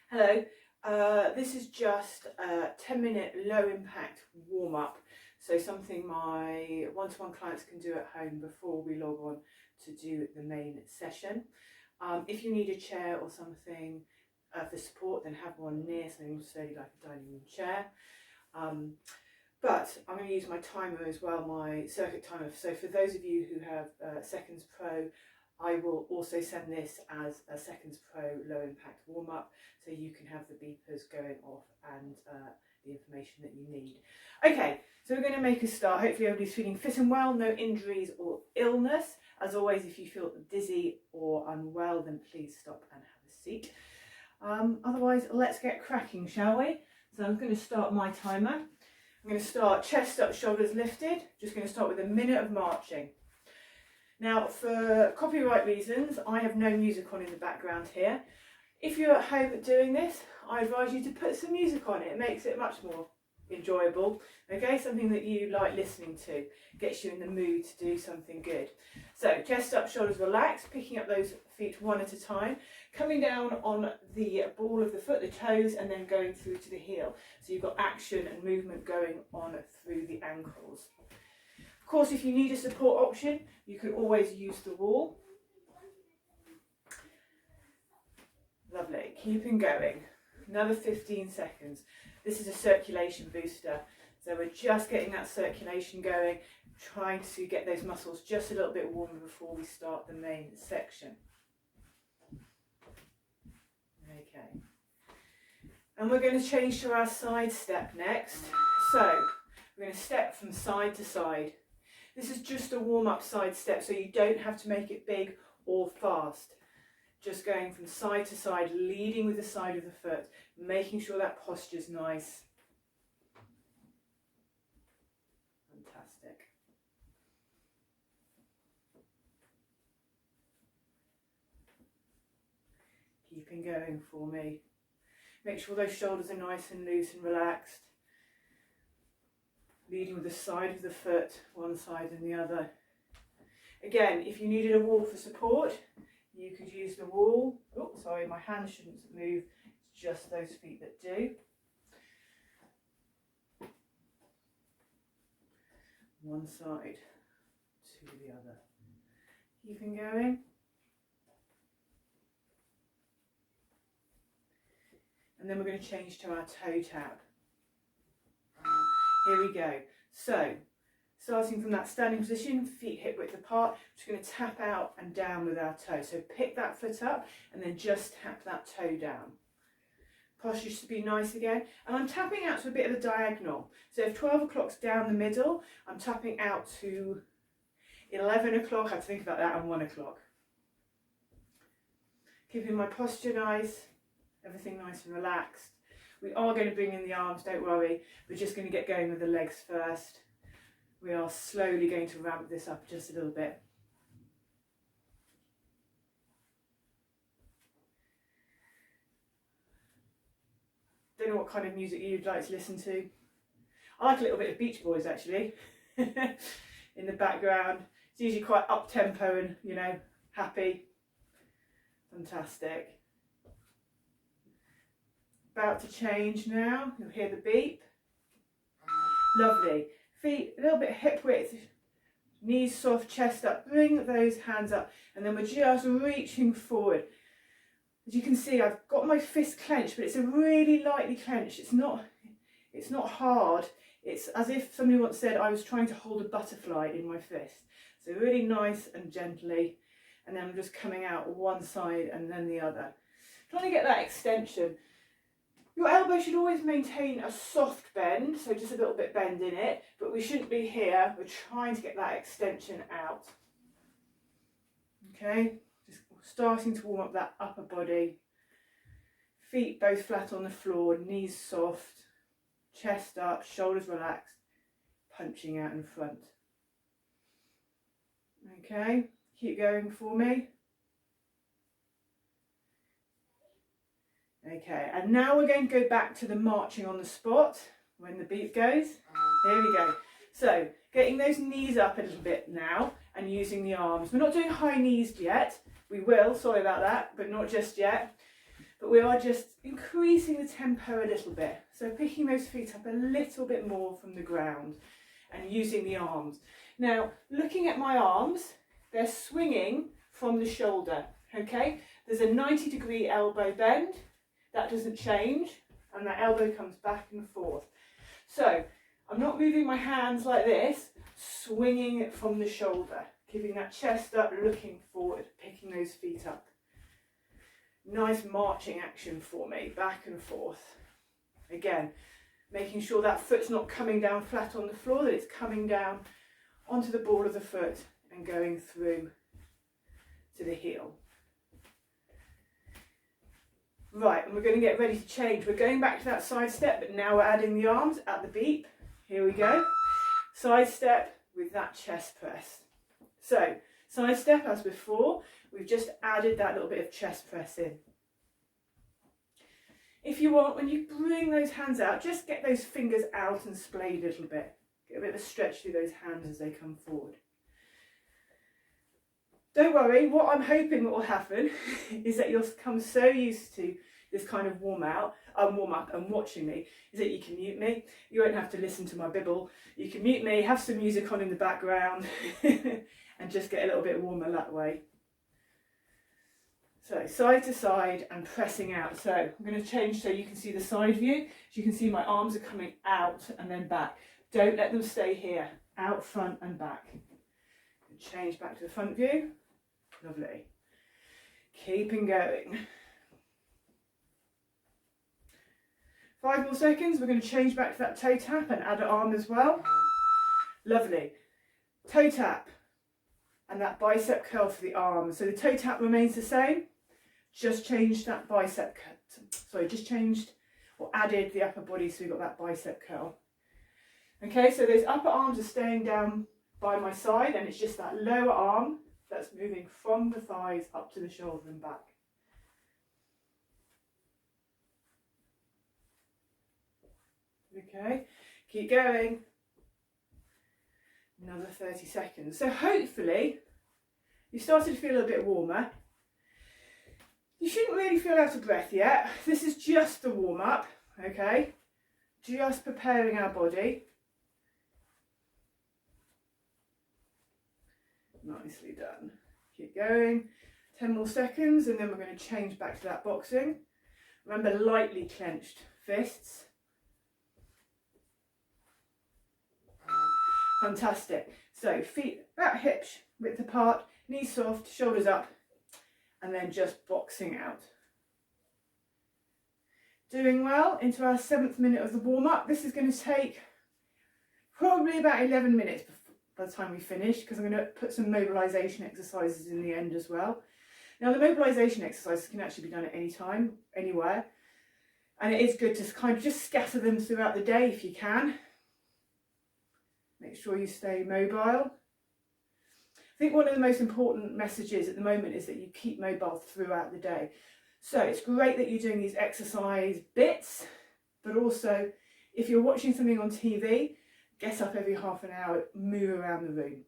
Hello, this is just a 10-minute low impact warm up. So something my one-to-one clients can do at home before we log on to do the main session. If you need a chair or something for support, then have one near, something sturdy like a dining room chair. But I'm going to use my timer as well, my circuit timer. So for those of you who have Seconds Pro, I will also send this as a Seconds Pro low impact warm up, so you can have the beepers going off and the information that you need. Okay, so we're going to make a start. Hopefully everybody's feeling fit and well, no injuries or illness. As always, if you feel dizzy or unwell, then please stop and have a seat. Otherwise, let's get cracking, shall we? So I'm going to start my timer. I'm going to start chest up, shoulders lifted. Just going to start with a minute of marching. Now, for copyright reasons, I have no music on in the background here. If you're at home doing this, I advise you to put some music on. It makes it much more enjoyable. Okay, something that you like listening to, gets you in the mood to do something good. So, chest up, shoulders relaxed, picking up those feet one at a time, coming down on the ball of the foot, the toes, and then going through to the heel. So you've got action and movement going on through the ankles. Of course, if you need a support option, you can always use the wall. Lovely, keeping going. Another 15 seconds. This is a circulation booster. So we're just getting that circulation going, trying to get those muscles just a little bit warmer before we start the main section. Okay. And we're going to change to our side step next. So we're going to step from side to side. This is just a warm-up side step, so you don't have to make it big or fast. Just going from side to side, leading with the side of the foot, making sure that posture's nice. Fantastic. Keeping going for me. Make sure those shoulders are nice and loose and relaxed. Leading with the side of the foot, one side and the other. Again, if you needed a wall for support, you could use the wall. Oh, sorry, my hands shouldn't move. It's just those feet that do. One side to the other. Keeping going. And then we're going to change to our toe tap. Here we go. So, starting from that standing position, feet hip width apart, just going to tap out and down with our toe. So pick that foot up and then just tap that toe down. Posture should be nice again. And I'm tapping out to a bit of a diagonal. So if 12 o'clock's down the middle, I'm tapping out to 11 o'clock. I have to think about that, and 1 o'clock. Keeping my posture nice, everything nice and relaxed. We are going to bring in the arms, don't worry. We're just going to get going with the legs first. We are slowly going to ramp this up just a little bit. Don't know what kind of music you'd like to listen to. I like a little bit of Beach Boys actually in the background. It's usually quite up tempo and, you know, happy. Fantastic. About to change now. You'll hear the beep. Lovely. Feet a little bit hip width, knees soft, chest up. Bring those hands up, and then we're just reaching forward. As you can see, I've got my fist clenched, but it's a really lightly clenched. It's not hard. It's as if somebody once said I was trying to hold a butterfly in my fist. So really nice and gently, and then I'm just coming out one side and then the other. Trying to get that extension. Your elbow should always maintain a soft bend, so just a little bit bend in it, but we shouldn't be here. We're trying to get that extension out. Okay, just starting to warm up that upper body. Feet both flat on the floor, knees soft, chest up, shoulders relaxed, punching out in front. Okay, keep going for me. Okay, and now we're going to go back to the marching on the spot when the beat goes. Here we go. So, getting those knees up a little bit now and using the arms. We're not doing high knees yet. We will, sorry about that, but not just yet. but we are just increasing the tempo a little bit. So picking those feet up a little bit more from the ground and using the arms. Now, looking at my arms, they're swinging from the shoulder, okay? There's a 90-degree elbow bend, that doesn't change, and that elbow comes back and forth. So, I'm not moving my hands like this, swinging it from the shoulder, keeping that chest up, looking forward, picking those feet up. Nice marching action for me, back and forth. Again, making sure that foot's not coming down flat on the floor, that it's coming down onto the ball of the foot and going through to the heel. Right, and we're going to get ready to change. We're going back to that side step, but now we're adding the arms at the beep. Here we go. Side step with that chest press. So, side step as before, we've just added that little bit of chest press in. If you want, when you bring those hands out, just get those fingers out and splayed a little bit. Get a bit of a stretch through those hands as they come forward. Don't worry, what I'm hoping will happen is that you'll come so used to this kind of warm up and watching me, is that you can mute me. You won't have to listen to my bibble. You can mute me, have some music on in the background and just get a little bit warmer that way. So side to side and pressing out. So I'm going to change so you can see the side view. As you can see, my arms are coming out and then back. Don't let them stay here. Out, front and back. Change back to the front view. Lovely. Keeping going. 5 more seconds. We're going to change back to that toe tap and add an arm as well. Lovely. Toe tap and that bicep curl for the arms. So the toe tap remains the same. Just changed that bicep cut. Sorry, just changed or added the upper body, so we've got that bicep curl. Okay, so those upper arms are staying down by my side, and it's just that lower arm that's moving from the thighs up to the shoulder and back. Okay, keep going. Another 30 seconds. So hopefully you started to feel a bit warmer. You shouldn't really feel out of breath yet. This is just the warm up, okay? Just preparing our body. Nicely done. Keep going. 10 more seconds and then we're going to change back to that boxing. Remember, lightly clenched fists. Fantastic. So feet about hips width apart, knees soft, shoulders up, and then just boxing out. Doing well into our 7th minute of the warm-up. This is going to take probably about 11 minutes by the time we finish, because I'm going to put some mobilisation exercises in the end as well. Now, the mobilisation exercises can actually be done at any time, anywhere, and it is good to kind of just scatter them throughout the day if you can. Make sure you stay mobile. I think one of the most important messages at the moment is that you keep mobile throughout the day. So it's great that you're doing these exercise bits, but also if you're watching something on TV, get up every half an hour, move around the room.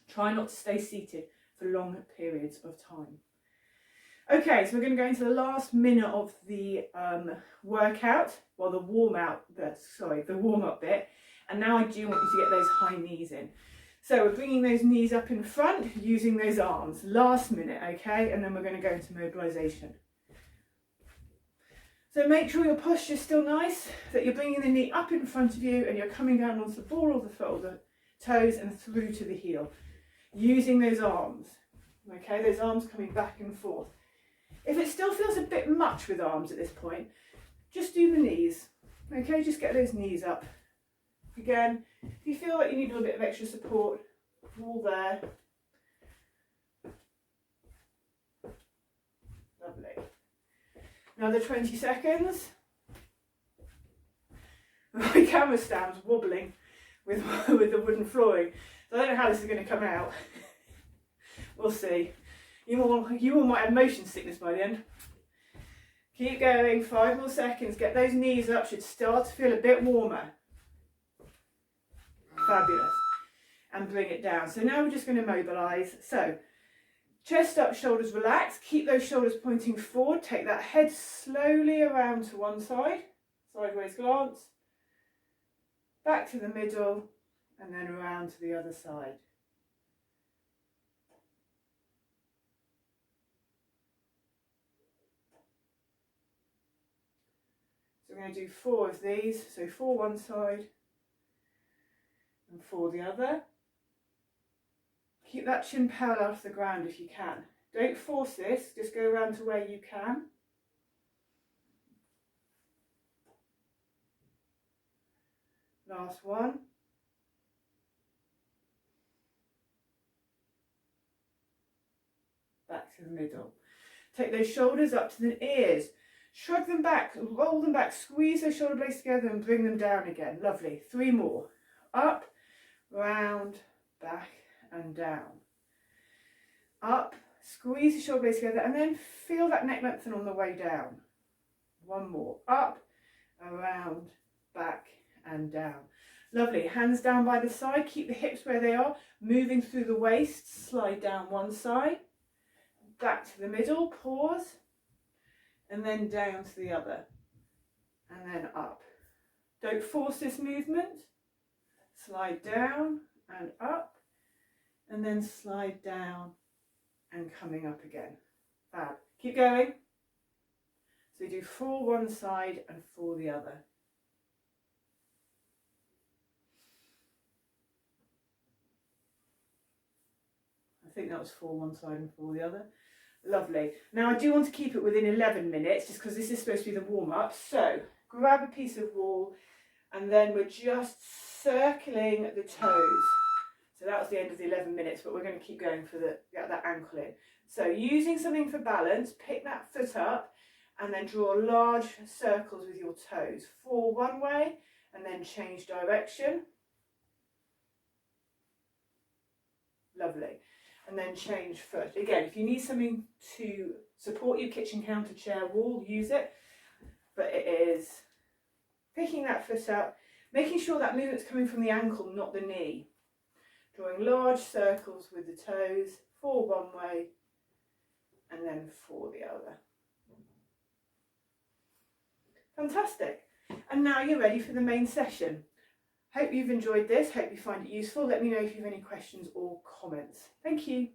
Try not to stay seated for long periods of time. Okay, so we're going to go into the last minute of the workout, well, the warm-up bit. And now I do want you to get those high knees in. So we're bringing those knees up in front, using those arms. Last minute, okay? And then we're going to go into mobilisation. So make sure your posture's still nice, that you're bringing the knee up in front of you and you're coming down onto the ball of the foot, or the toes, and through to the heel. Using those arms, okay? Those arms coming back and forth. If it still feels a bit much with arms at this point, just do the knees, okay? Just get those knees up. Again, if you feel like you need a little bit of extra support, all there. Lovely. Another 20 seconds. My camera stand's wobbling with the wooden flooring, so I don't know how this is going to come out. We'll see. You all might have motion sickness by the end. Keep going, 5 more seconds. Get those knees up, should start to feel a bit warmer. Fabulous. And bring it down. So now we're just going to mobilise. So Chest up, shoulders relaxed. Keep those shoulders pointing forward. Take that head slowly around to one side, sideways glance, back to the middle, and then around to the other side. So we're going to do 4 of these, so 4 one side and 4 the other. Keep that chin parallel off the ground if you can. Don't force this, just go around to where you can. Last one. Back to the middle. Take those shoulders up to the ears. Shrug them back, roll them back, squeeze those shoulder blades together and bring them down again. Lovely. 3 more. Up, round, back and down. Up, squeeze the shoulder blades together and then feel that neck lengthen on the way down. 1 more. Up, around, back and down. Lovely. Hands down by the side. Keep the hips where they are. Moving through the waist. Slide down one side. Back to the middle. Pause. And then down to the other. And then up. Don't force this movement. Slide down and up. And then slide down and coming up again. Fab. Keep going. So you do 4 one side and 4 the other. I think that was 4 one side and 4 the other. Lovely. Now I do want to keep it within 11 minutes just because this is supposed to be the warm-up. So grab a piece of wall and then we're just circling the toes. So that was the end of the 11 minutes, but we're going to keep going for get that ankle in. So using something for balance, pick that foot up and then draw large circles with your toes. 4 one way and then change direction. Lovely. And then change foot. Again, if you need something to support your kitchen counter, chair, wall, use it. But it is picking that foot up, making sure that movement's coming from the ankle, not the knee. Drawing large circles with the toes, 4 one way, and then 4 the other. Fantastic. And now you're ready for the main session. Hope you've enjoyed this, hope you find it useful. Let me know if you have any questions or comments. Thank you.